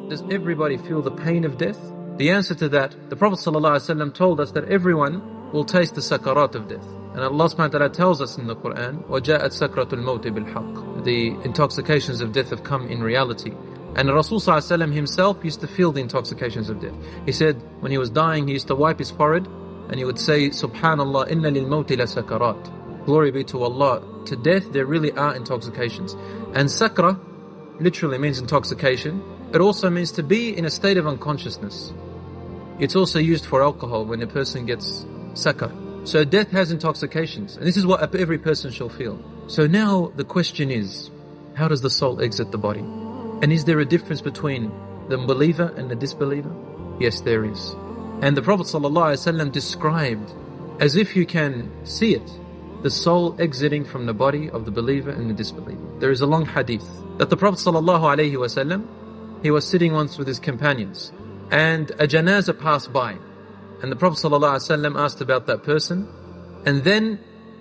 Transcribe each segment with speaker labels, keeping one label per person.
Speaker 1: Does everybody feel the pain of death? The answer to that, the Prophet ﷺ told us that everyone will taste the sakarat of death. And Allah subhanahu wa ta'ala tells us in the Quran, وَجَاءَتْ سَكْرَةُ الْمَوْتِ بِالْحَقِّ. The intoxications of death have come in reality. And Rasul ﷺ himself used to feel the intoxications of death. He said when he was dying, he used to wipe his forehead and he would say, Subhanallah, inna lil mawti la sakarat. Glory be to Allah. To death there really are intoxications. And sakra literally means intoxication. It also means to be in a state of unconsciousness. It's also used for alcohol when a person gets sakar. So death has intoxications, and this is what every person shall feel. So now the question is, how does the soul exit the body? And is there a difference between the believer and the disbeliever? Yes, there is. And the Prophet ﷺ described, as if you can see it, the soul exiting from the body of the believer and the disbeliever. There is a long hadith that the Prophet ﷺ, he was sitting once with his companions, and a janazah passed by. And the Prophet ﷺ asked about that person, and then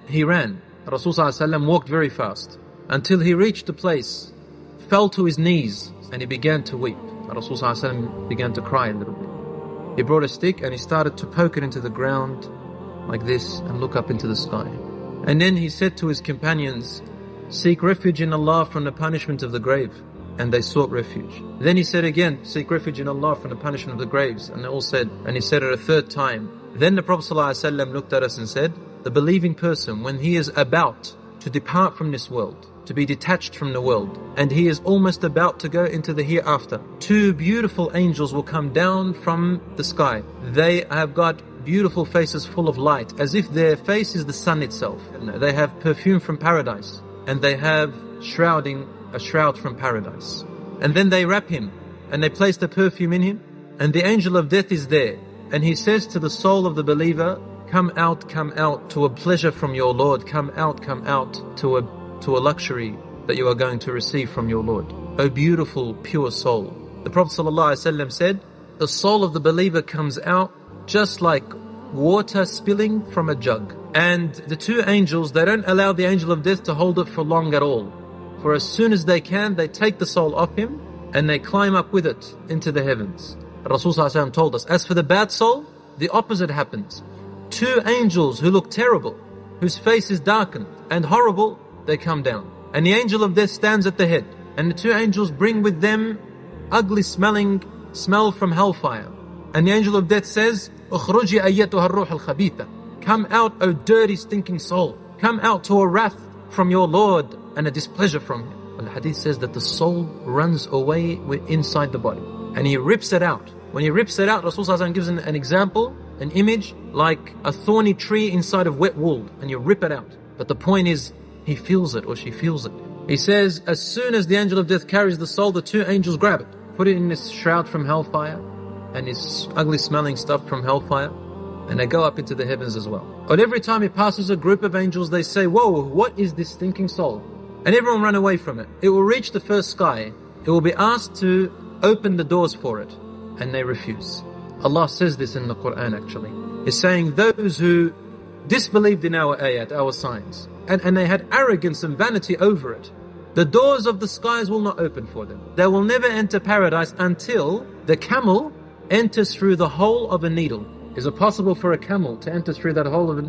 Speaker 1: he ran. Rasul ﷺ walked very fast until he reached a place, fell to his knees, and he began to weep. Rasul ﷺ began to cry a little bit. He brought a stick and he started to poke it into the ground like this and look up into the sky. And then he said to his companions, seek refuge in Allah from the punishment of the grave. And they sought refuge. Then he said again, seek refuge in Allah from the punishment of the graves. And they all said, and he said it a third time. Then the Prophet ﷺ looked at us and said, the believing person, when he is about to depart from this world, to be detached from the world, and he is almost about to go into the hereafter, two beautiful angels will come down from the sky. They have got beautiful faces full of light, as if their face is the sun itself. They have perfume from paradise, and they have a shroud from paradise. And then they wrap him, and they place the perfume in him, and the angel of death is there. And he says to the soul of the believer, come out to a pleasure from your Lord. Come out to a luxury that you are going to receive from your Lord. O beautiful, pure soul. The Prophet ﷺ said, the soul of the believer comes out just like water spilling from a jug. And the two angels, they don't allow the angel of death to hold it for long at all. For as soon as they can, they take the soul off him and they climb up with it into the heavens. Rasul ﷺ told us, as for the bad soul, the opposite happens. Two angels who look terrible, whose face is darkened and horrible, they come down. And the angel of death stands at the head. And the two angels bring with them ugly smelling smell from hellfire. And the angel of death says, "Ukhruji ayyatuha ar-ruh al-khabitha." Come out, O dirty, stinking soul. Come out to a wrath from your Lord and a displeasure from him. Well, the hadith says that the soul runs away inside the body. And he rips it out. When he rips it out, Rasulullah gives an example, an image, like a thorny tree inside of wet wool. And you rip it out. But the point is, he feels it or she feels it. He says, as soon as the angel of death carries the soul, the two angels grab it, put it in this shroud from hellfire and this ugly smelling stuff from hellfire, and they go up into the heavens as well. But every time he passes a group of angels, they say, whoa, what is this stinking soul? And everyone run away from it. It will reach the first sky. It will be asked to open the doors for it, and they refuse. Allah says this in the Quran actually. He's saying those who disbelieved in our ayat, our signs, and they had arrogance and vanity over it, the doors of the skies will not open for them. They will never enter paradise until the camel enters through the hole of a needle. Is it possible for a camel to enter through that hole of a